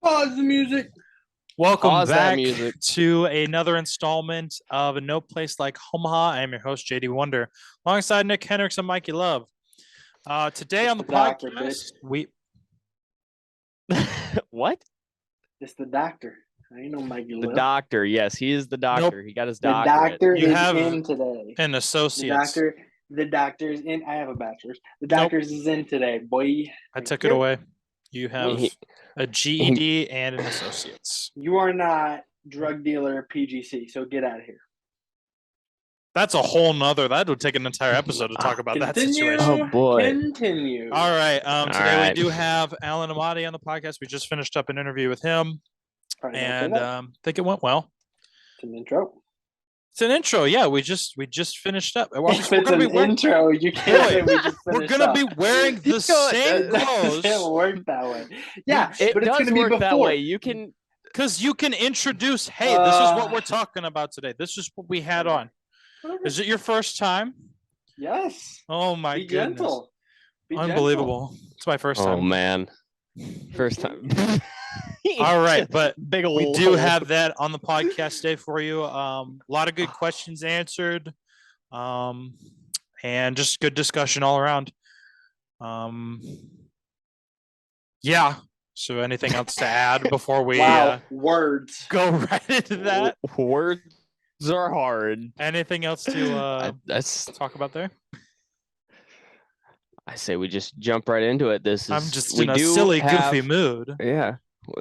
Pause the music. Welcome Pause that back music. to another installment of No Place Like Homaha. I am your host, JD Wonder, alongside Nick Hendricks and Mikey Love. Today It's on the the doctor, podcast, What? It's the doctor. I ain't no Mikey The Love. doctor. Yes, he is the doctor. Nope. He got his The doctorate. doctor You is have in today. an associate's. The doctor is in. I have a bachelor's. The Nope. doctor's is in today, boy. I took it away. You have He- a GED and an associate's. You are not drug dealer PGC, so get out of here. That's a whole nother. That would take an entire episode to talk about that Continue. situation. Oh, boy. Continue. All right. Today right. we do have Alan Ahmady on the podcast. We just finished up an interview with him, Probably not and say that. I think it went well. It's an intro. It's an intro. Yeah, we just finished up. If it's an intro, you can't say we just We're finished gonna up. be wearing the You know, same It doesn't clothes work that way. Yeah, It but it's does gonna be work before. that way. You can. because you can introduce. Hey, this is what we're talking about today. This is what we had on. Is it your first time? Yes. Oh my Be goodness! gentle. Be Unbelievable. It's my first time. Oh man, first time. All right, but Big old. we do have that on the podcast today for you. A lot of good questions answered, and just good discussion all around. Yeah. So, anything else to add before we Words. go right into that? Words are hard. Anything else to That's. talk about there? I say we just jump right into it. This is. I'm just we in a do silly, have- goofy mood. Yeah,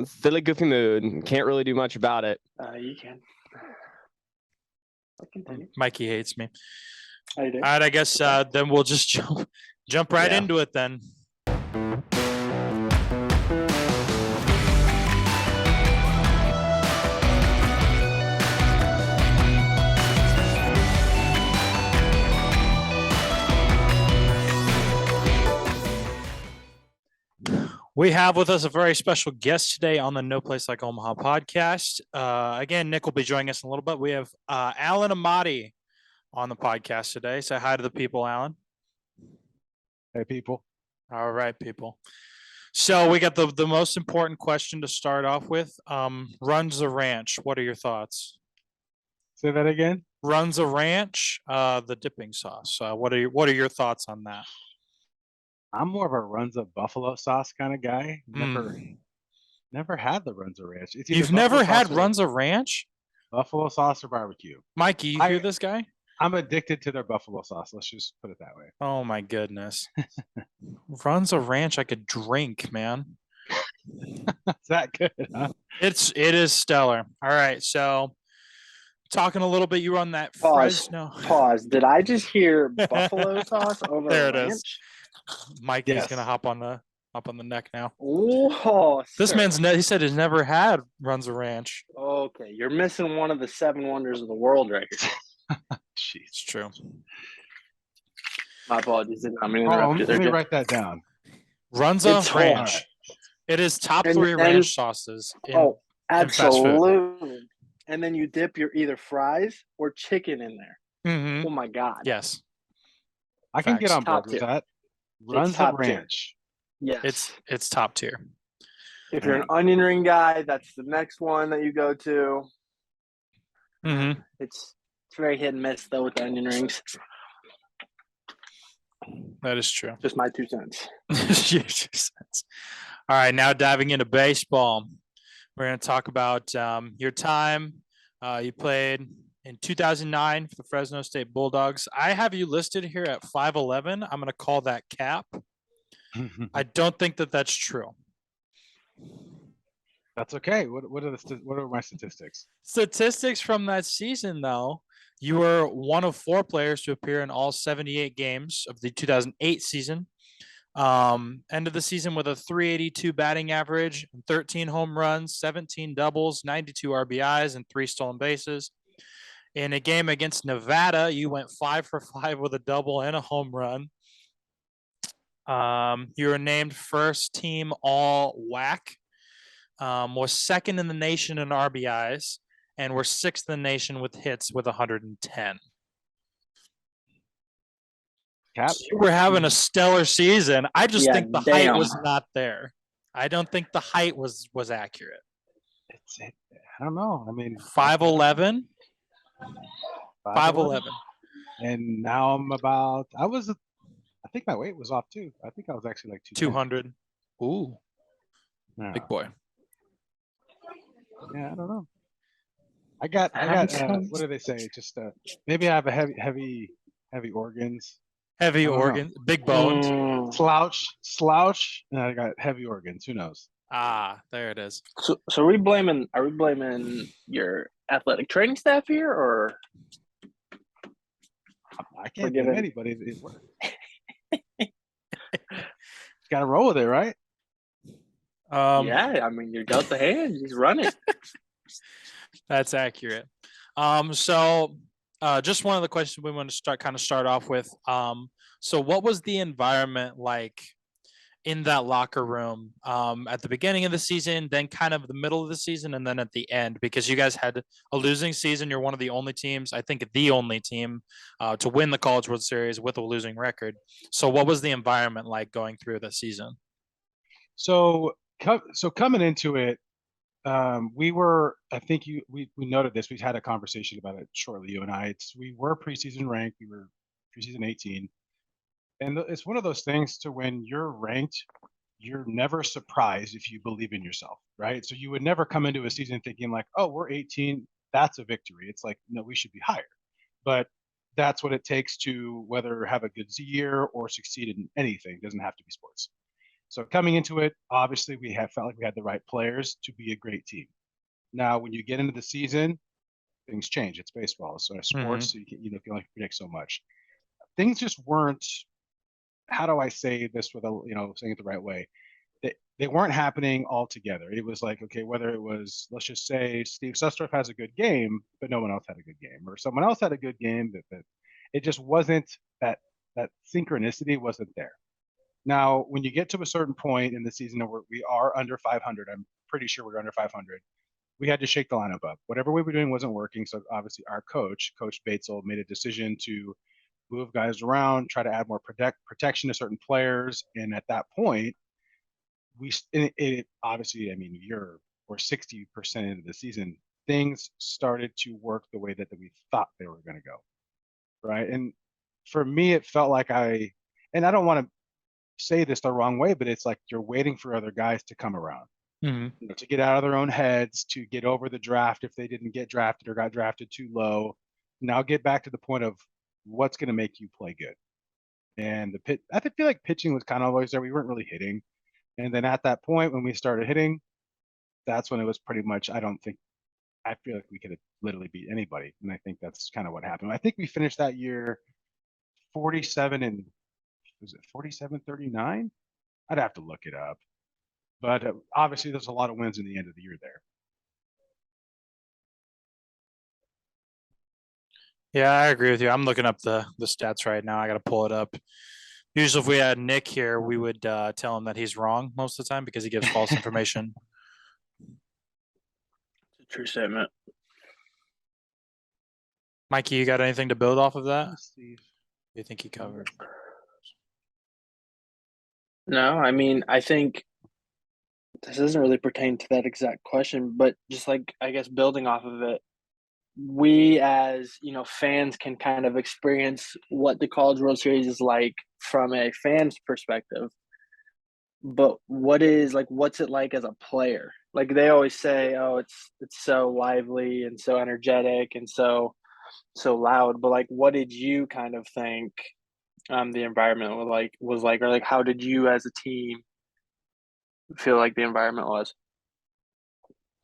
silly, goofy mood. Can't really do much about it. You can. I'll continue. Mikey hates me. I do. All right, I guess then we'll just jump right Yeah. into it then. We have with us a very special guest today on the No Place Like Omaha podcast. Again, Nick will be joining us in a little bit. We have Alan Ahmady on the podcast today. Say hi to the people, Alan. Hey, people. All right, people. So we got the most important question to start off with. Runs a ranch. What are your thoughts? Say that again. Runs a ranch, the dipping sauce. What are your thoughts on that? I'm more of a Runza buffalo sauce kind of guy. Mm. Never had the Runza ranch. It's either You've never buffalo had sauce or- Runs a ranch? buffalo sauce or barbecue. Mikey, you hear this guy? I'm addicted to their buffalo sauce. Let's just put it that way. Oh my goodness. Runs a ranch I could drink, man. It's that good, huh? It is stellar. All right, so talking a little bit, you were on that Pause. Fresno. Pause. Did I just hear buffalo sauce over There a it is. ranch? Mikey's Yes. gonna hop on the neck now. Oh, This sir. man's he said he's never had Runs a ranch. Okay, you're missing one of the 7 wonders of the world right here. Jeez. It's true. My apologies. I mean, Oh, interrupt you let there, me Jim. write that down. Runs a It's ranch. hard. It is top And- 3 and- ranch sauces. Oh, fast food. absolutely. And then you dip your either fries or chicken in there. Mhm. Oh my god. Yes, I can get Facts. on board Top with tier. that. Runza top tier. ranch. Yes. it's top tier. If you're an onion ring guy, that's the next one that you go to. hmm It's very hit and miss though with the onion rings. That is true. Just my 2 cents. All right, now diving into baseball, we're going to talk about your time. You played in 2009 for the Fresno State Bulldogs. I have you listed here at 5'11". I'm going to call that cap. I don't think that that's true. That's okay. What are my statistics? Statistics from that season, though, you were one of 4 players to appear in all 78 games of the 2008 season. End of the season with a .382 batting average, 13 home runs, 17 doubles, 92 RBIs, and 3 stolen bases. In a game against Nevada, you went 5 for 5 with a double and a home run. You were named first team all WAC, was second in the nation in RBIs, and were 6th in the nation with hits with 110. Cap. You were having a stellar season. I just Yeah, think the height damn. was not there. I don't think the height was accurate. I don't know. I mean, 5'11", 5'11", 5'11". and now I'm about. I think my weight was off too. I think I was actually like 210. 200. Ooh, Yeah. big boy. Yeah, I don't know. I got. What do they say? Just maybe I have a heavy organs. Heavy I don't know. organs, big bones. Slouch, and I got heavy organs. Who knows? Ah, there it is. So are we blaming your athletic training staff here, or I can't Forgive blame him. anybody. It worked. Got to roll with it, right? yeah? I mean, you're dealt the hand. He's running. That's accurate. So just one of the questions we want to start off with. So what was the environment like in that locker room at the beginning of the season, then kind of the middle of the season, and then at the end? Because you guys had a losing season. You're one of the only teams, I think the only team, to win the College World Series with a losing record. So what was the environment like going through the season? So coming into it, we were. I think we noted this. We had a conversation about it shortly. You and I. We were preseason ranked. We were preseason 18, and it's one of those things to when you're ranked, you're never surprised if you believe in yourself, right? So you would never come into a season thinking like, oh, we're 18, that's a victory. It's like, no, we should be higher. But that's what it takes to whether have a good year or succeed in anything. It doesn't have to be sports. So coming into it, obviously we have felt like we had the right players to be a great team. Now, when you get into the season, things change. It's baseball, so sports, so you can only predict so much. Things just weren't. How do I say this with saying it the right way? They weren't happening all together. It was like, okay, whether it was, let's just say Steve Sussdorf has a good game, but no one else had a good game, or someone else had a good game, but it just wasn't that synchronicity wasn't there. Now, when you get to a certain point in the season where we are under 500, I'm pretty sure we're under 500. We had to shake the lineup up. Whatever we were doing wasn't working. So obviously, our Coach Batesel, made a decision to move guys around, try to add more protection to certain players. And at that point, obviously, I mean, we're 60% into the season. Things started to work the way that we thought they were going to go, right? And for me, it felt like and I don't want to say this the wrong way, but it's like you're waiting for other guys to come around, to get out of their own heads, to get over the draft if they didn't get drafted or got drafted too low. Now get back to the point of what's going to make you play good. And I feel like pitching was kind of always there. We weren't really hitting. And then at that point, when we started hitting, that's when it was pretty much, I feel like we could have literally beat anybody. And I think that's kind of what happened. I think we finished that year 47 and was it 47-39? I'd have to look it up. But obviously, there's a lot of wins in the end of the year there. Yeah, I agree with you. I'm looking up the stats right now. I got to pull it up. Usually, if we had Nick here, we would tell him that he's wrong most of the time because he gives false information. It's a true statement. Mikey, you got anything to build off of that? Steve. You think he covered? No, I mean, I think this doesn't really pertain to that exact question, but just like, I guess, building off of it, we as, fans can kind of experience what the College World Series is like from a fan's perspective. But what's it like as a player? Like they always say, oh, it's so lively and so energetic and so loud. But like, what did you kind of think the environment was like, or like how did you as a team feel like the environment was?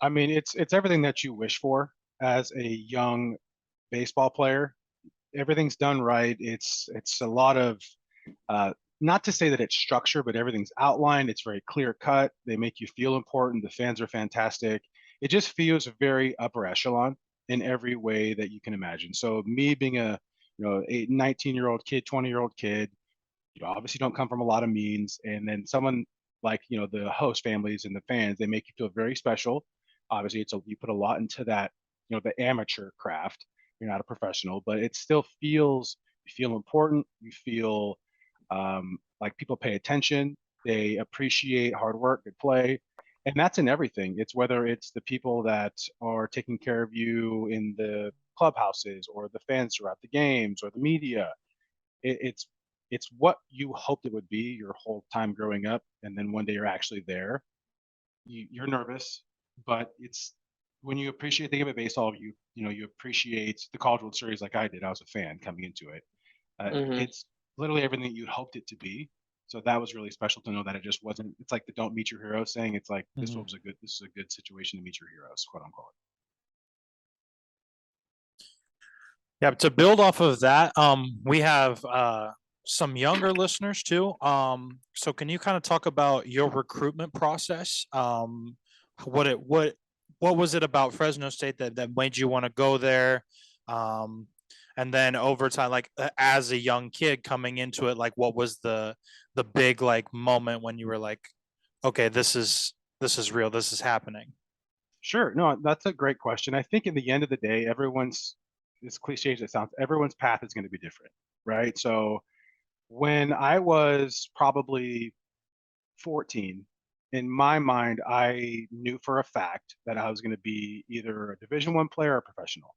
I mean, it's everything that you wish for as a young baseball player. Everything's done right. It's a lot of not to say that it's structure, but everything's outlined. It's very clear cut. They make you feel important. The fans are fantastic. It just feels very upper echelon in every way that you can imagine. So me being a 19-year-old kid, 20-year-old kid, obviously don't come from a lot of means, and then someone like the host families and the fans, they make you feel very special. Obviously, you put a lot into that, the amateur craft. You're not a professional, but it still feels, you feel important. You feel like people pay attention. They appreciate hard work, good play, and that's in everything. It's whether it's the people that are taking care of you in the clubhouses or the fans throughout the games or the media. It's what you hoped it would be your whole time growing up, and then one day you're actually there. You're nervous, but it's when you appreciate the game of baseball, you appreciate the College World Series like I did. I was a fan coming into it. Mhm. It's literally everything you'd hoped it to be. So that was really special to know that it just wasn't. It's like the "don't meet your heroes" saying. It's like Mhm. this is a good situation to meet your heroes, quote unquote. Yeah, to build off of that, we have some younger listeners too. So can you kind of talk about your recruitment process? What it what was it about Fresno State that made you want to go there? Um, and then over time, like as a young kid coming into it, like what was the big like moment when you were like, okay, this is real, this is happening. Sure. No, that's a great question. I think in the end of the day, as cliche as it sounds, everyone's path is going to be different, right? So when I was probably 14, in my mind, I knew for a fact that I was going to be either a Division 1 player or a professional.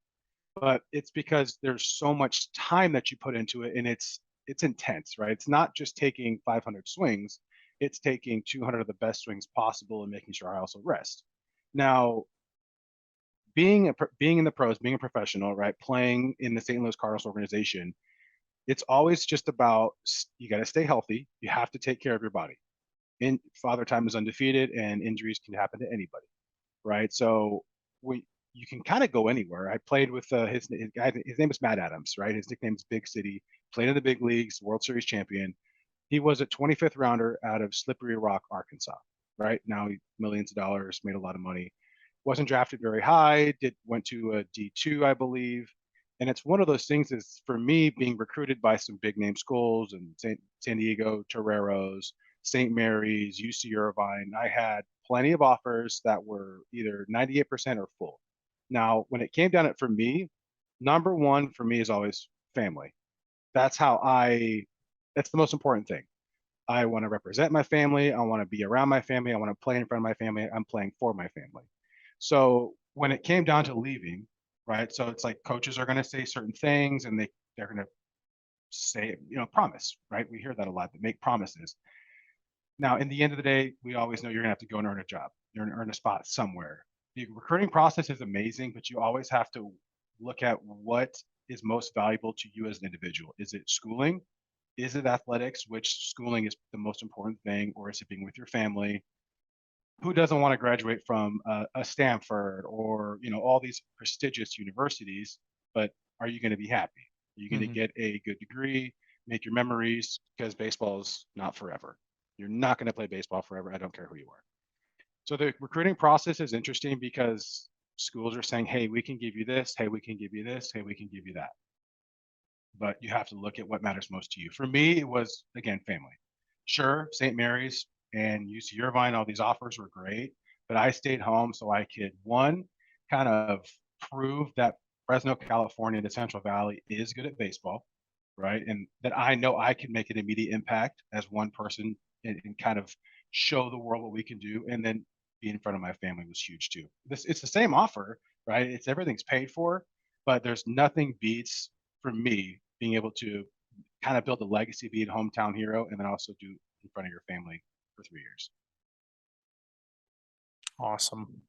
But it's because there's so much time that you put into it, and it's intense, right? It's not just taking 500 swings; it's taking 200 of the best swings possible and making sure I also rest. Now, being in the pros, being a professional, right, playing in the St. Louis Cardinals organization, it's always just about you got to stay healthy. You have to take care of your body. In Father Time is undefeated, and injuries can happen to anybody, right? So we you can kind of go anywhere. I played with his name is Matt Adams, right? His nickname is Big City. Played in the big leagues, World Series champion. He was a 25th rounder out of Slippery Rock, Arkansas. Right now, millions of dollars, made a lot of money. Wasn't drafted very high. Went to a D2, I believe. And it's one of those things is for me being recruited by some big name schools and San Diego Toreros, St. Mary's, UC Irvine. I had plenty of offers that were either 98% or full. Now, when it came down it for me, number one for me is always family. That's how that's the most important thing. I want to represent my family. I want to be around my family. I want to play in front of my family. I'm playing for my family. So when it came down to leaving, right? So it's like coaches are going to say certain things and they're going to say, promise, right? We hear that a lot, that make promises. Now, in the end of the day, we always know you're going to have to go and earn a job. You're going to earn a spot somewhere. The recruiting process is amazing, but you always have to look at what is most valuable to you as an individual. Is it schooling? Is it athletics, which schooling is the most important thing, or is it being with your family? Who doesn't want to graduate from a Stanford or all these prestigious universities? But are you going to be happy? Are you going to Mhm. get a good degree, make your memories? Because baseball is not forever. You're not going to play baseball forever. I don't care who you are. So the recruiting process is interesting because schools are saying, "Hey, we can give you this. Hey, we can give you this. Hey, we can give you that." But you have to look at what matters most to you. For me, it was again family. Sure, St. Mary's and UC Irvine, all these offers were great, but I stayed home so I could one kind of prove that Fresno, California, the Central Valley is good at baseball, right? And that I know I can make an immediate impact as one person and kind of show the world what we can do. And then being in front of my family was huge too. It's the same offer, right? It's everything's paid for, but there's nothing beats for me being able to kind of build a legacy, be a hometown hero, and then also do in front of your family for 3 years. Awesome.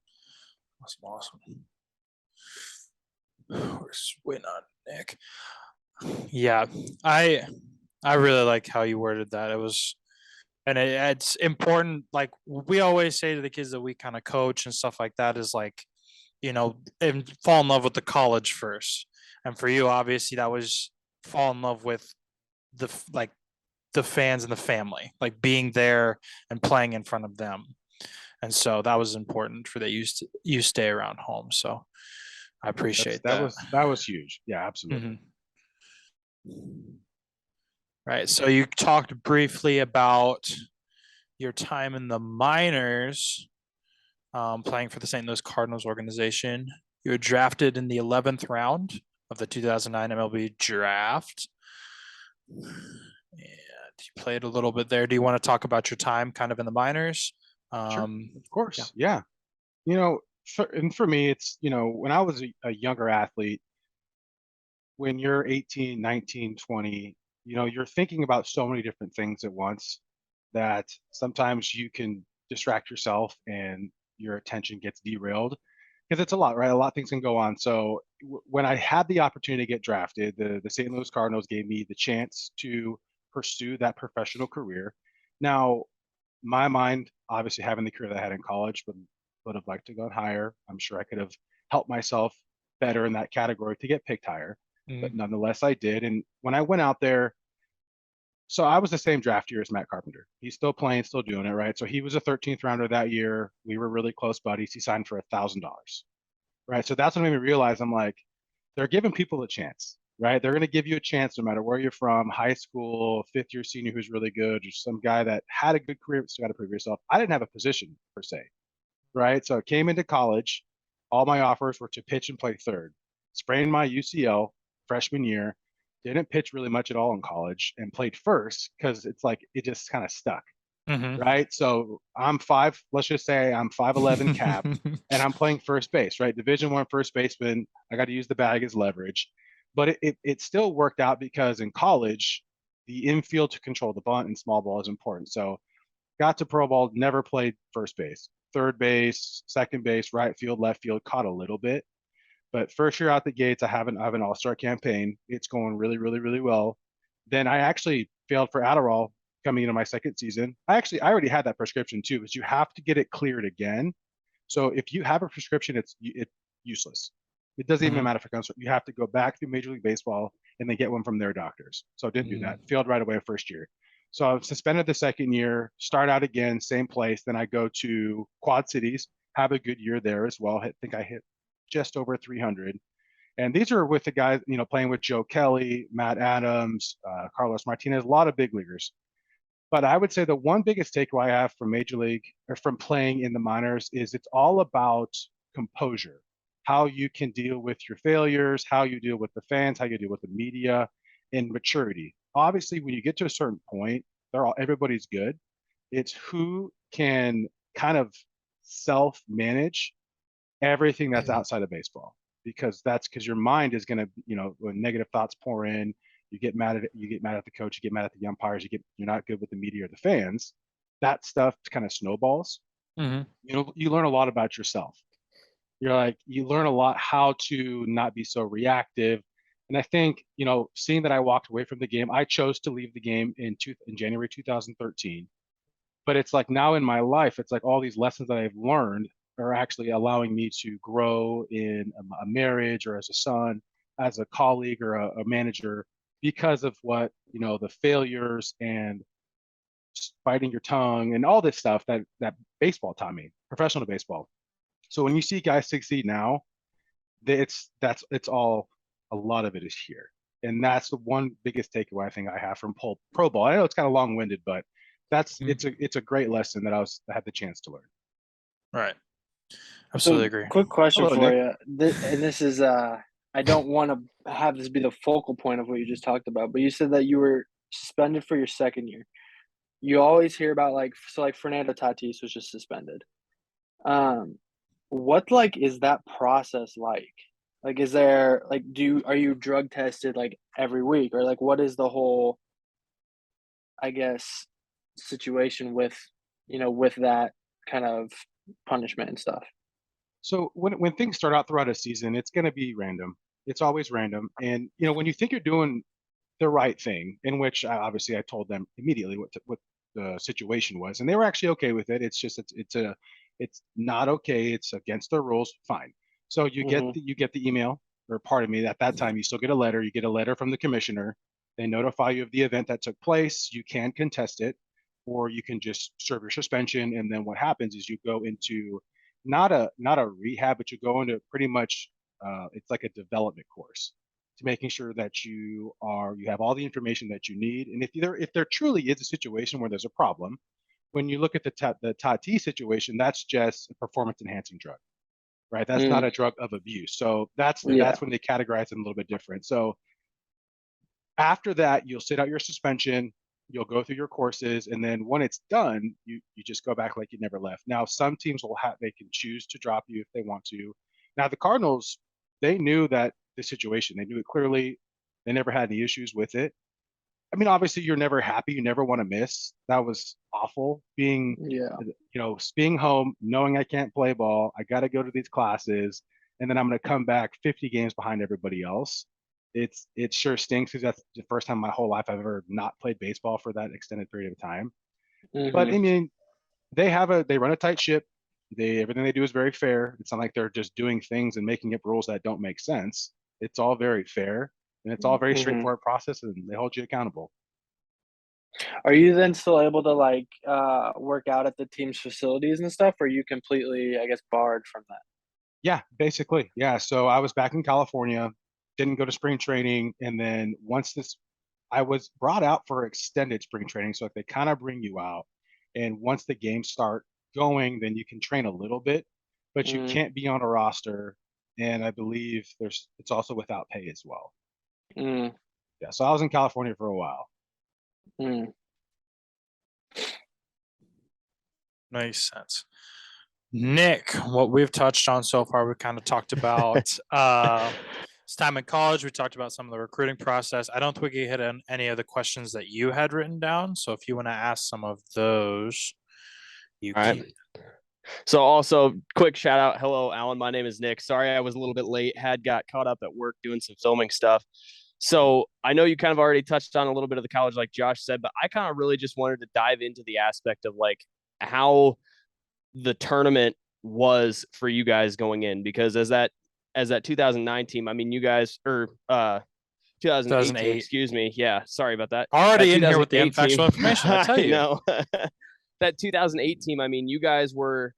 Awesome. Awesome. We're just waiting on Nick. Yeah, I I really like how you worded that. It was, and it's important. Like we always say to the kids that we kind of coach and stuff like that is like, and fall in love with the college first. And for you, obviously, that was fall in love with like the fans and the family, like being there and playing in front of them. And so that was important for that you stay around home. So I That's appreciate that that. was that was huge. Yeah, absolutely. Mhm. Right. So you talked briefly about your time in the minors, playing for the St. Louis Cardinals organization. You were drafted in the 11th round of the 2009 MLB draft. And you played a little bit there. Do you want to talk about your time kind of in the minors? Sure, of course. Yeah. Yeah. For me, it's, when I was a younger athlete, when you're 18, 19, 20, you're thinking about so many different things at once that sometimes you can distract yourself and your attention gets derailed because it's a lot, right? A lot of things can go on. So when I had the opportunity to get drafted, the St. Louis Cardinals gave me the chance to pursue that professional career. Now, my mind, obviously having the career that I had in college, would have liked to go higher. I'm sure I could have helped myself better in that category to get picked higher, but Mhm. nonetheless I did. And when I went out there, so I was the same draft year as Matt Carpenter. He's still playing, still doing it, right? So he was a 13th rounder that year. We were really close buddies. He signed for $1,000, right? So that's what made me realize, I'm like, they're giving people a chance, right? They're going to give you a chance no matter where you're from, high school, fifth year senior who's really good, or some guy that had a good career but still got to prove yourself. I didn't have a position per se, right? So I came into college. All my offers were to pitch and play third. Sprained my UCL freshman year. Didn't pitch really much at all in college and played first because it's like it just kind of stuck, Mhm. right? So I'm five. Let's just say I'm 5'11" cap, and I'm playing first base, right? Division I first baseman. I got to use the bag as leverage, but it still worked out because in college, the infield to control the bunt and small ball is important. So got to pro ball, never played first base, third base, second base, right field, left field, caught a little bit. But first year out the gates, I have an all-star campaign. It's going really, really, really well. Then I actually failed for Adderall coming into my second season. I already had that prescription too, but you have to get it cleared again. So if you have a prescription, it's useless. It doesn't even Mhm. matter if it comes. You have to go back through Major League Baseball and then get one from their doctors. So I didn't do that. Failed right away first year. So I was suspended the second year. Start out again, same place. Then I go to Quad Cities. Have a good year there as well. I think I hit just over 300. And these are with the guys, playing with Joe Kelly, Matt Adams, Carlos Martinez, a lot of big leaguers. But I would say the one biggest takeaway I have from Major League or from playing in the minors is it's all about composure, how you can deal with your failures, how you deal with the fans, how you deal with the media, and maturity. Obviously, when you get to a certain point, everybody's good. It's who can kind of self-manage everything that's outside of baseball because your mind is going to, when negative thoughts pour in, you get mad at the coach, you get mad at the umpires, you're not good with the media or the fans. That stuff kind of snowballs. Mhm. You learn a lot about yourself. You learn a lot how to not be so reactive. And I think, seeing that I walked away from the game, I chose to leave the game in January 2013. But it's like now in my life, it's like all these lessons that I've learned are actually allowing me to grow in a marriage or as a son, as a colleague or a manager because of what, the failures and biting your tongue and all this stuff that baseball taught me, professional baseball. So when you see guys succeed now, it's all, a lot of it is here. And that's the one biggest takeaway I think I have from pro ball. I know it's kind of long winded, but it's a great lesson that I had the chance to learn. Right. So, Absolutely agree. quick question Hello, for Nick. you, and this is I don't want to have this be the focal point of what you just talked about, but you said that you were suspended for your second year. You always hear about like Fernando Tatis was just suspended. Um, what is that process like? Like, is there are you drug tested like every week, or what is the whole, I guess, situation with with that kind of punishment and stuff? So when things start out throughout a season, it's going to be random. It's always random. And when you think you're doing the right thing, in which obviously I told them immediately what the situation was, and they were actually okay with it. It's just it's not okay. It's against the rules. Fine. So Mhm. you get the email, or pardon me, at that time you still get a letter. You get a letter from the commissioner. They notify you of the event that took place. You can contest it, or you can just serve your suspension. And then what happens is you go into not a rehab, but you go into pretty much it's like a development course to making sure that you have all the information that you need. And if there truly is a situation where there's a problem, when you look at the Tati situation, that's just a performance enhancing drug, right? That's not Mm, a drug of abuse. So yeah. that's when they categorize it a little bit different. So after that, you'll sit out your suspension. You'll go through your courses, and then when it's done, you just go back like you never left. Now, some teams they can choose to drop you if they want to. Now, the Cardinals, they knew that the situation. They knew it clearly. They never had any issues with it. I mean, obviously, you're never happy. You never want to miss. That was awful. Yeah. Being home, knowing I can't play ball, I got to go to these classes, and then I'm going to come back 50 games behind everybody else. It sure stinks because that's the first time in my whole life I've ever not played baseball for that extended period of time. But I mean, they run a tight ship. Everything they do is very fair. It's not like they're just doing things and making up rules that don't make sense. It's all very fair, and it's all very straightforward process, and they hold you accountable. Are you then still able to like work out at the team's facilities and stuff, or are you completely, I guess, barred from that? Yeah, basically. Yeah. So I was back in California, didn't go to spring training, and then I was brought out for extended spring training. So if they kind of bring you out, and once the games start going, then you can train a little bit, but you Mm, can't be on a roster. And I believe it's also without pay as well. mm, Yeah. So I was in California for a while. mm. Makes sense. Nick, what we've touched on so far, we kind of talked about his time in college. We talked about some of the recruiting process. I don't think we hit on any of the questions that you had written down. So if you want to ask some of those, you All can. right. So also quick shout out. Hello, Alan. My name is Nick. Sorry I was a little bit late. Got caught up at work doing some filming stuff. So I know you kind of already touched on a little bit of the college, like Josh said, but I kind of really just wanted to dive into the aspect of like how the tournament was for you guys going in, because as that 2009 team, I mean, you guys, or 2018, 2008. excuse me. Yeah, sorry about that. Already That in here with the 2008 team, unfactual information, I tell I you. know. That 2008 team, I mean, you guys were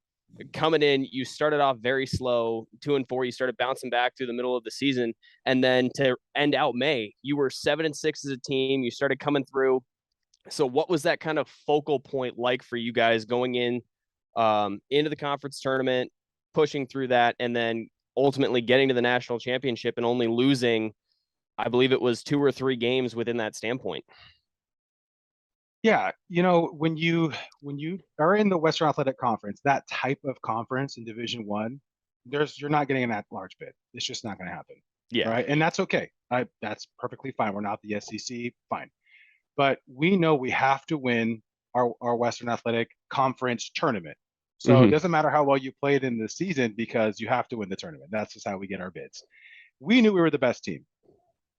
coming in, you started off very slow, 2-4. You started bouncing back through the middle of the season, and then to end out May, you were 7-6 as a team. You started coming through. So, what was that kind of focal point like for you guys going in into the conference tournament, pushing through that, and then ultimately getting to the national championship and only losing, I believe it was 2 or 3 games within that standpoint? Yeah, when you are in the Western Athletic Conference, that type of conference in Division One, you're not getting in that large bid. It's just not going to happen, Yeah. right? And that's okay. That's perfectly fine. We're not the SEC, fine. But we know we have to win our Western Athletic Conference tournament. So it doesn't matter how well you played in the season because you have to win the tournament. That's just how we get our bids. We knew we were the best team.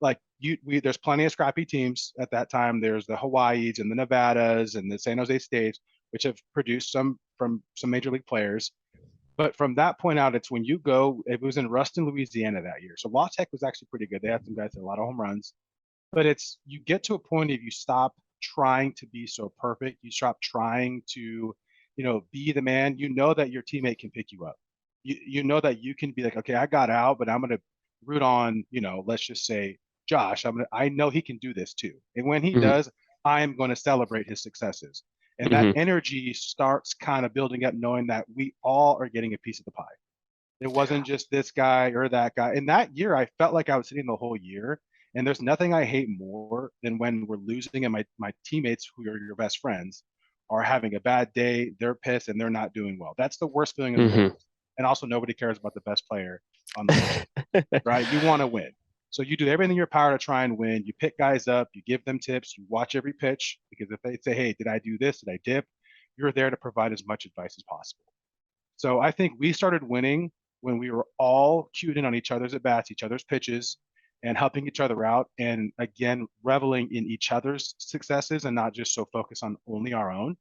Like there's plenty of scrappy teams at that time. There's the Hawaiis and the Nevadas and the San Jose States, which have produced some major league players. But from that point out, it's when you go. It was in Ruston, Louisiana that year. So La Tech was actually pretty good. They had some guys that had a lot of home runs. But you get to a point if you stop trying to be so perfect, you stop trying to, be the man. You know that your teammate can pick you up. You know that you can be like, okay, I got out, but I'm gonna root on, let's just say Josh. I know he can do this too. And when he does, I am going to celebrate his successes. And that energy starts kind of building up, knowing that we all are getting a piece of the pie. It wasn't just this guy or that guy. And that year, I felt like I was sitting the whole year. And there's nothing I hate more than when we're losing and my teammates, who are your best friends, are having a bad day. They're pissed and they're not doing well. That's the worst feeling in the world. And also, nobody cares about the best player on the team, right? You want to win. So you do everything in your power to try and win. You pick guys up, you give them tips, you watch every pitch, because if they say, hey, did I do this? Did I dip? You're there to provide as much advice as possible. So I think we started winning when we were all cued in on each other's at bats, each other's pitches, and helping each other out. And again, reveling in each other's successes and not just so focused on only our own.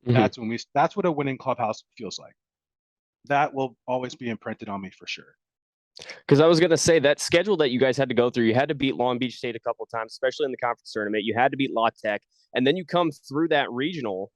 That's what a winning clubhouse feels like. That will always be imprinted on me for sure. Because I was going to say that schedule that you guys had to go through, you had to beat Long Beach State a couple of times, especially in the conference tournament. You had to beat La Tech, and then you come through that regional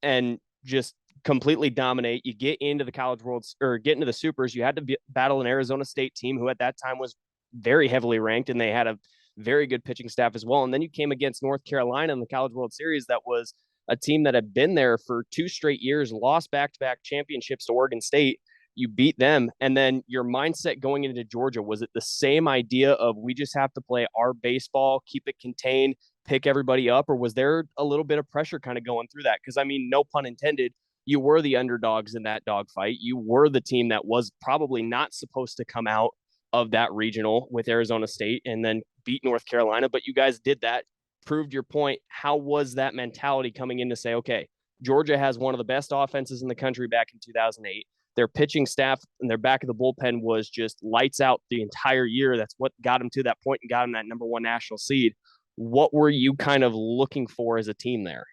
and just completely dominate. You get into the College Worlds or get into the Supers. You had to battle an Arizona State team who at that time was very heavily ranked, and they had a very good pitching staff as well. And then you came against North Carolina in the College World Series. That was a team that had been there for 2 straight years, lost back-to-back championships to Oregon State. You beat them. And then your mindset going into Georgia, was it the same idea of we just have to play our baseball, keep it contained, pick everybody up, or was there a little bit of pressure kind of going through that? Because, I mean, no pun intended, you were the underdogs in that dogfight. You were the team that was probably not supposed to come out of that regional with Arizona State and then beat North Carolina, but you guys did that, proved your point. How was that mentality coming in to say, okay, Georgia has one of the best offenses in the country back in 2008. Their pitching staff and their back of the bullpen was just lights out the entire year. That's what got them to that point and got them that number 1 national seed. What were you kind of looking for as a team there?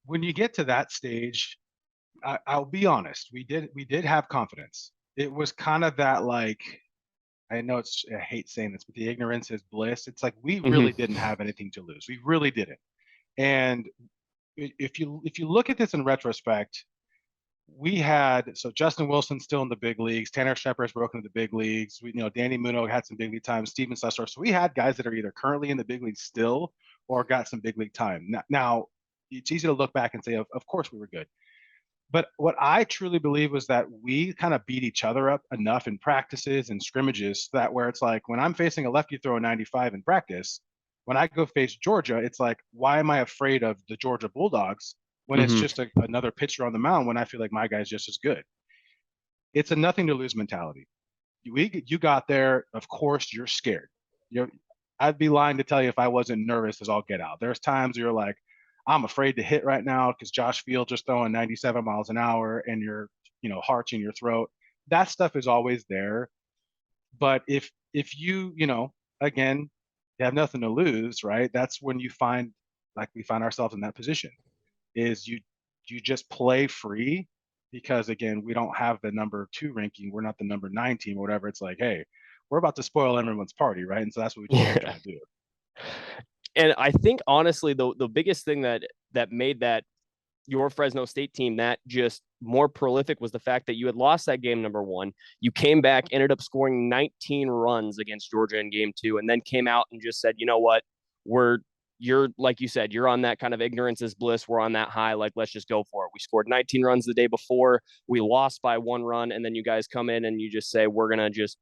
When you get to that stage, I'll be honest, we did have confidence. It was kind of that, like, I know I hate saying this, but the ignorance is bliss. It's like we really didn't have anything to lose. We really didn't. And if you look at this in retrospect, we had, so Justin Wilson still in the big leagues, Tanner Shepard's broken to the big leagues. Danny Muno had some big league time, Steven Sussor. So we had guys that are either currently in the big leagues still or got some big league time. Now it's easy to look back and say, of course we were good. But what I truly believe was that we kind of beat each other up enough in practices and scrimmages that where it's like, when I'm facing a lefty throwing 95 in practice, when I go face Georgia, it's like, why am I afraid of the Georgia Bulldogs when it's just another pitcher on the mound when I feel like my guy's just as good? It's a nothing to lose mentality. You got there, of course you're scared. I'd be lying to tell you if I wasn't nervous as all get out. There's times you're like, I'm afraid to hit right now because Josh Fields just throwing 97 miles an hour and your heart's in your throat. That stuff is always there. But if you again, you have nothing to lose, right? That's when you find, like we find ourselves in that position, is you just play free, because again, we don't have the number 2 ranking. We're not the number 9 team or whatever. It's like, hey, we're about to spoil everyone's party, right? And so that's what we just try to do. And I think honestly, the biggest thing that made that your Fresno State team that just more prolific was the fact that you had lost that game number 1. You came back, ended up scoring 19 runs against Georgia in game 2, and then came out and just said, you know what, you're like you said, you're on that kind of ignorance is bliss. We're on that high. Like, let's just go for it. We scored 19 runs the day before. We lost by 1 run, and then you guys come in and you just say, we're gonna just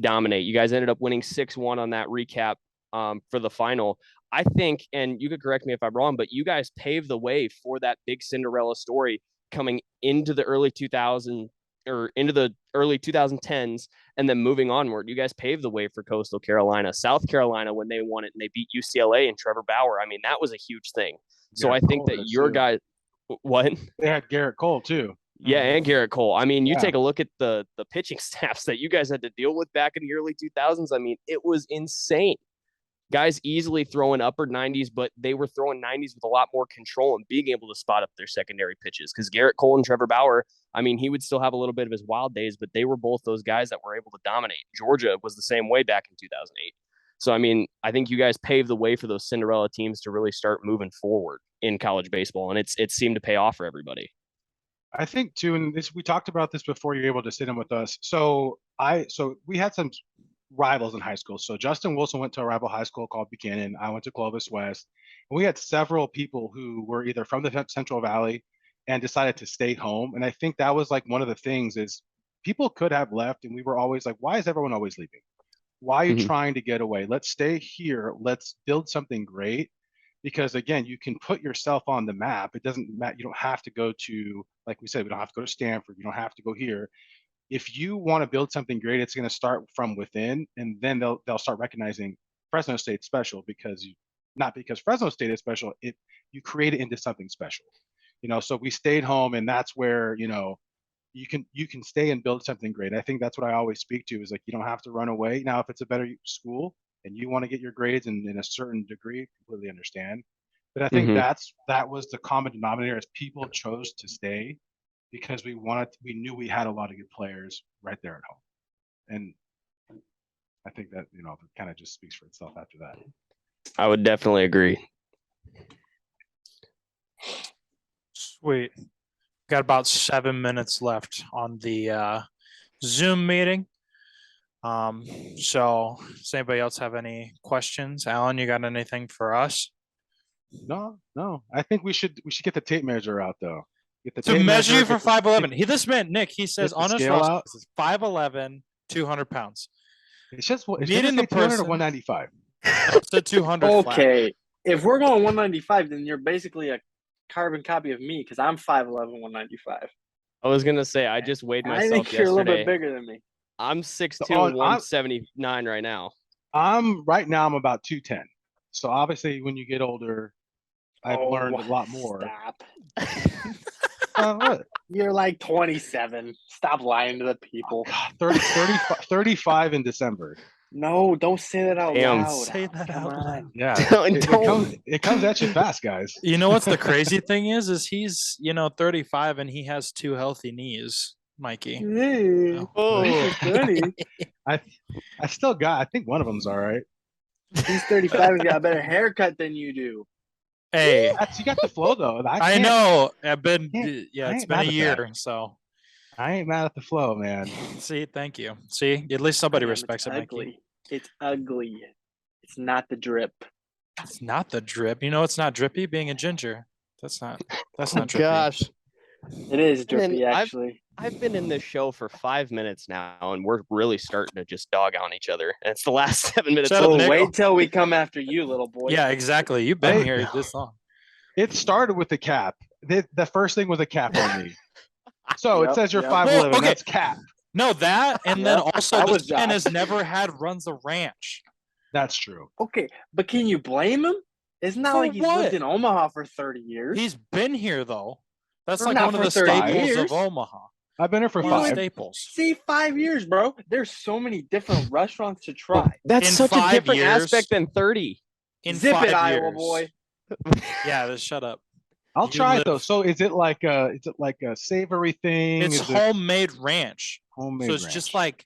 dominate. You guys ended up winning 6-1 on that recap for the final. I think, and you could correct me if I'm wrong, but you guys paved the way for that big Cinderella story coming into the early 2000s or into the early 2010s, and then moving onward. You guys paved the way for Coastal Carolina. South Carolina, when they won it and they beat UCLA and Trevor Bauer, I mean, that was a huge thing. So I think that your guys, what? They had Garrett Cole too. Yeah, and Garrett Cole. I mean, you take a look at the pitching staffs that you guys had to deal with back in the early 2000s. I mean, it was insane. Guys easily throwing upper 90s, but they were throwing 90s with a lot more control and being able to spot up their secondary pitches. Because Garrett Cole and Trevor Bauer, I mean, he would still have a little bit of his wild days, but they were both those guys that were able to dominate. Georgia was the same way back in 2008. So, I mean, I think you guys paved the way for those Cinderella teams to really start moving forward in college baseball, and it seemed to pay off for everybody. I think too, and we talked about this before you're able to sit in with us. So we had some rivals in high school. So Justin Wilson went to a rival high school called Buchanan. I went to Clovis West. And we had several people who were either from the Central Valley and decided to stay home. And I think that was like one of the things is people could have left, and we were always like, why is everyone always leaving? Why are you trying to get away? Let's stay here. Let's build something great. Because again, you can put yourself on the map. It doesn't matter. You don't have to go to, like we said, we don't have to go to Stanford. You don't have to go here. If you want to build something great, it's going to start from within, and then they'll start recognizing Fresno State special not because Fresno State is special. You create it into something special, So we stayed home, and that's where you can stay and build something great. I think that's what I always speak to is like you don't have to run away. Now, if it's a better school and you want to get your grades in a certain degree, completely understand. But I think that was the common denominator as people chose to stay. Because we knew we had a lot of good players right there at home. And I think that, it kind of just speaks for itself after that. I would definitely agree. Sweet. Got about 7 minutes left on the Zoom meeting. So does anybody else have any questions? Alan, you got anything for us? No. I think we should get the tape measure out though. To measure you for 5'11". This man, Nick, he says on his roster, this is 5'11", 200 pounds. It's just Meet in the 200 or person. 195. It's a 200 flat. Okay, if we're going 195, then you're basically a carbon copy of me because I'm 5'11", 195. I was gonna say I just weighed And I myself think you're a little bit yesterday. bigger than me. I'm 6'2", Oh, I'm- 179 right now. Right now I'm about 210. So obviously when you get older, I've learned a lot more. Stop. What? You're like 27. Stop lying to the people. 35 in December. No, don't say that out Damn. loud. Say that Come out on. loud. Yeah. Don't. It comes at you fast, guys. You know what's the crazy thing is he's 35 and he has 2 healthy knees, Mikey. Hey, Oh. he's funny. I think one of them's all right. He's 35 and got a better haircut than you do. Hey, You got the flow though. I know. I've been I it's ain't been mad a at year, that. so I ain't mad at the flow, man. see, thank you. See, at least somebody Damn, respects it's it, Mikey. ugly. It's ugly. It's not the drip. It's not the drip. It's not drippy being a ginger. That's not Oh, drippy. gosh. It is And then drippy, actually. I've been in this show for 5 minutes now, and we're really starting to just dog on each other. And it's the last 7 minutes. Shut of up, the Nick. show. Wait till we come after you, little boy. Yeah, exactly. You've been Hey. here this long. It started with the cap. The first thing was a cap on me. So it Yep, says you're yep. 5'11". Well, okay. That's cap. No, that and then Yep, also that this was man Josh. has never had runs the ranch. That's true. Okay, but can you blame him? It's not For like he's what? lived in Omaha for 30 years. He's been here though. That's For like not one of for the 30 staples years. of Omaha. I've been here for One of the 5. staples. See, 5 years, bro. There's so many different restaurants to try. That's In such a 5 different years- aspect than 30. In Zip 5 it, years. Iowa boy. Yeah, just shut up. I'll You try it though. live- So is it like a savory thing? It's Is it homemade ranch. homemade So it's ranch? just like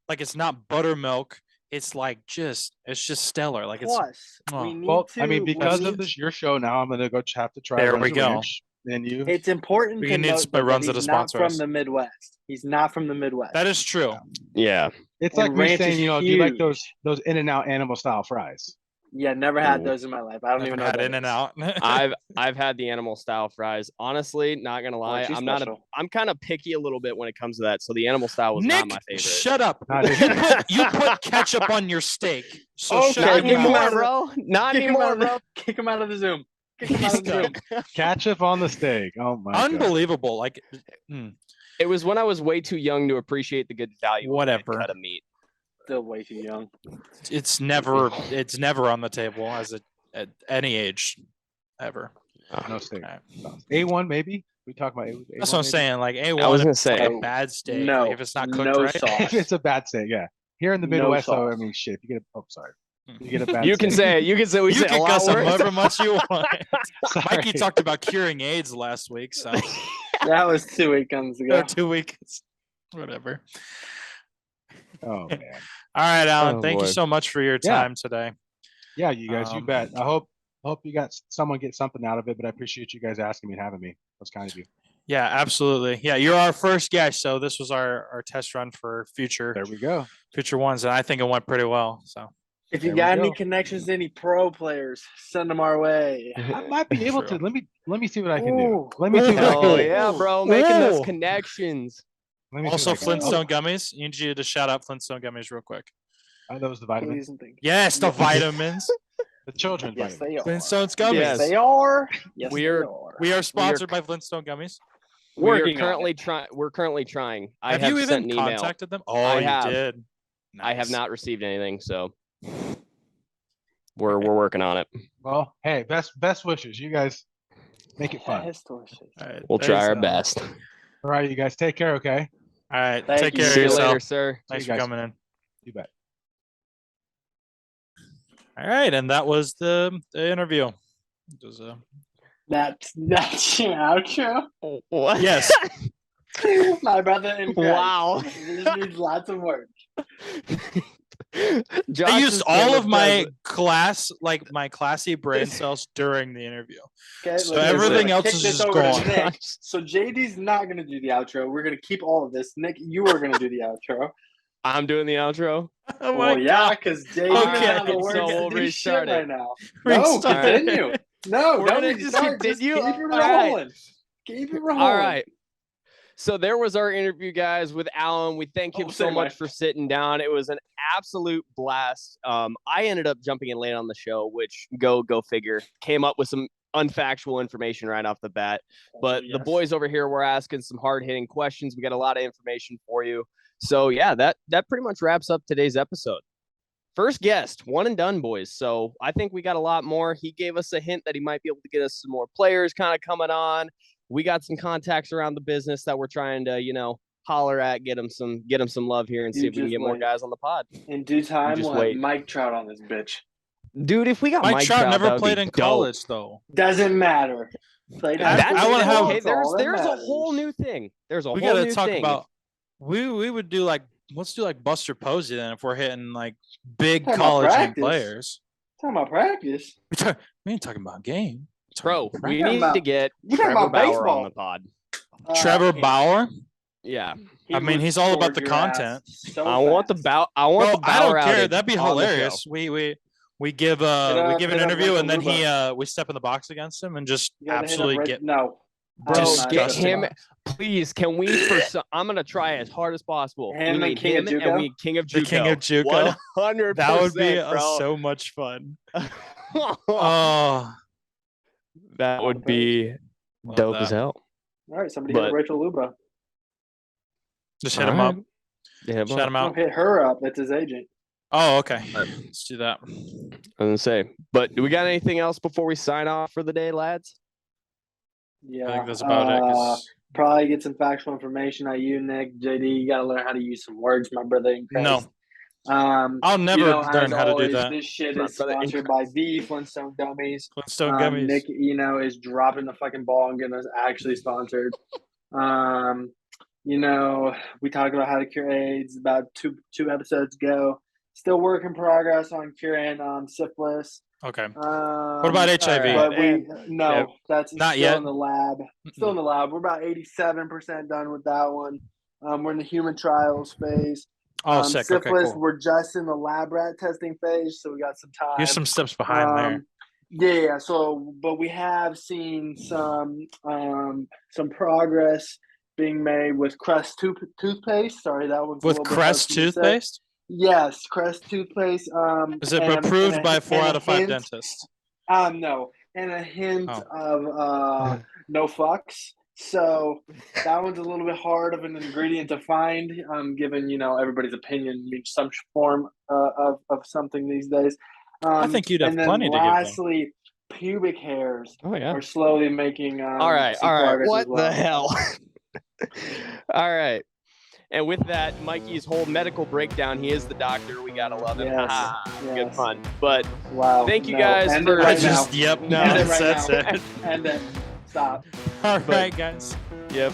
it's not buttermilk. It's like it's just stellar. Like it's Plus, oh. we need Well, to. I mean, because we of need- this your show now, I'm gonna have to try. There Runs we of go. Ranch. And you, It's important We to need note Spy that Runs he's to not sponsor from us. the Midwest. He's not from the Midwest. That is true. Yeah. it's and like me ranch saying, is do you like huge. those In-N-Out animal style fries? Yeah, never had Ooh. those in my life. I don't Never even know had what that In and is. Out. I've had the animal style fries. Honestly, not gonna lie, Aren't you I'm kind of picky a little bit when it comes to that. So the animal style was Nick, not my favorite. shut up. Not You put ketchup on your steak. So Okay, shut Not your kick him anymore, out mouth. of the- bro. Not Kick him out anymore, of the- bro. Kick him out of the Zoom. Kick him out of the Zoom. Ketchup on the steak. Oh my god. Unbelievable. Like It was when I was way too young to appreciate the good value Whatever. of a cut of meat. Still way too young. it's never on the table at any age ever. No steak. Alright. A1 maybe. We talk about A1. That's what I'm saying. Like A1, I was gonna if it's like say- a bad steak. No, Like if it's not cooked no right. sauce. If it's a bad steak, yeah. Here in the No Midwest, though, I sauce. mean, shit. If you get sorry. You get a bad You can steak. say we You say a can lot cuss him worse. however much you want. Sorry. Mikey talked about curing AIDS last week, so That was 2 weekends ago. or 2 weeks. Whatever. Oh man. All right, Alan. Oh, thank you boy. so much for your Yeah. time today. Yeah, you guys, you Um, bet. I hope you got someone get something out of it, but I appreciate you guys asking me and having me. That's kind of you. Yeah, absolutely. Yeah, you're our first guest, so this was our test run for future There we go. ones, and I think it went pretty well. So If you There we got any go. connections to any pro players, send them our way. I might be able True. to. Let me see what I can do. Ooh. Let me see what I can Oh do. yeah, bro, making those Ooh. connections. Let me see also what I can do. Flintstone gummies. I need you to shout out Flintstone gummies real quick. Are those the vitamins? Please and thank you. Yes, the vitamins. The children's Yes, vitamins. they are. Flintstones gummies. Yes. They are. Yes, We they are- are. We are sponsored by Flintstone gummies. We are Working on currently it. trying. We're currently trying. I Have have you sent even an email. contacted them? Oh, I you have. did. I have Nice. not received anything, so we're working on it. Well, hey, best wishes. You guys make it fun. Yes, delicious. All right, We'll try thanks, our Alan. best. All right, you guys take care. Okay. All right, Thank take you. care See of you yourself. later, sir. Thanks you for guys. coming in. You bet. All right, and that was the interview. It was, That's your outro. What? yes, My brother in Christ. Wow. This needs lots of work. Josh I used is all of my present. my classy brain cells during the interview. Okay, So listen, we're everything gonna else kick is this just over to gone. Nick. So JD's not gonna do the outro. We're gonna keep all of this. Nick, you are gonna do the outro. I'm doing the outro. Oh Well, yeah, because JD Okay, doesn't have the so words we'll to do shit restart it. right now. Restart No, it. continue. No, We're don't gonna just restart. Just continue? keep it All right. rolling. Keep it rolling. All right. So there was our interview, guys, with Alan. We thank him so much for sitting down. It was an absolute blast. I ended up jumping in late on the show, which go figure. Came up with some unfactual information right off the bat. But the boys over here were asking some hard-hitting questions. We got a lot of information for you. So yeah, that pretty much wraps up today's episode. First guest, one and done, boys. So I think we got a lot more. He gave us a hint that he might be able to get us some more players kind of coming on. We got some contacts around the business that we're trying to, holler at, get them some love here and see if we can get more guys on the pod. In due time, we'll have Mike Trout on this bitch. Dude, if we got Mike Trout never played in college, though. Doesn't matter. There's a whole new thing. There's a whole new thing. We gotta talk about. We would do let's do Buster Posey then if we're hitting big college players. Talking about practice. We ain't talking about game. Bro, we need to get Trevor Bauer on the pod. Trevor Bauer? Yeah. I mean, he's all about the content. I want the Bauer. I don't care. That'd be hilarious. We give an interview and then we step in the box against him and just absolutely get Bro, get him. Please, can we? I'm gonna try as hard as possible. And we need King of Juco. The King of Juco. 100%. That would be so much fun. Oh. That would be dope as hell. All right, somebody hit Rachel Luba. Just hit him up. Shout him out. Hit her up. That's his agent. Oh, okay. Let's do that. I was gonna say, but do we got anything else before we sign off for the day, lads? Yeah, I think that's about it. Probably get some factual information out of you, Nick. JD, you got to learn how to use some words, my brother. No. I'll never learn how to do that. This shit is sponsored by the Flintstone Gummies. Flintstone Gummies. Nick, is dropping the fucking ball and getting us actually sponsored. We talked about how to cure AIDS about two episodes ago. Still work in progress on curing syphilis. Okay. What about HIV? But that's not still yet in the lab. Still in the lab. We're about 87% done with that one. We're in the human trials phase. Oh, sick. Syphilis, Okay, cool. We're just in the lab rat testing phase, so we got some time. Here's some steps behind there. Yeah. So, but we have seen some progress being made with Crest toothpaste. Sorry, that one's with Crest toothpaste. Yes, Crest toothpaste. Is it approved by 4 out of 5 dentists? No, and a hint of no fucks. So that one's a little bit hard of an ingredient to find, given everybody's opinion means some form of something these days. I think you'd have plenty to give them. Lastly, pubic hairs are slowly making. All right. What the hell? All right. And with that, Mikey's whole medical breakdown, he is the doctor. We gotta love him. Yes. Good fun. But wow, thank you guys for that's it. And then stop. All right, guys. Yep.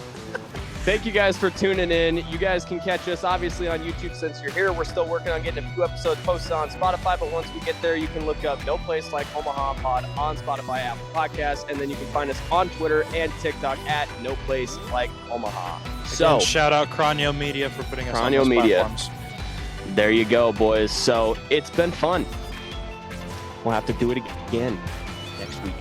Thank you guys for tuning in. You guys can catch us obviously on YouTube since you're here. We're still working on getting a few episodes posted on Spotify, but once we get there, you can look up No Place Like Homaha Pod on Spotify, Apple Podcasts, and then you can find us on Twitter and TikTok at No Place Like Homaha. So shout out Cronio Media for putting us on those platforms. There you go, boys. So it's been fun. We'll have to do it again next week.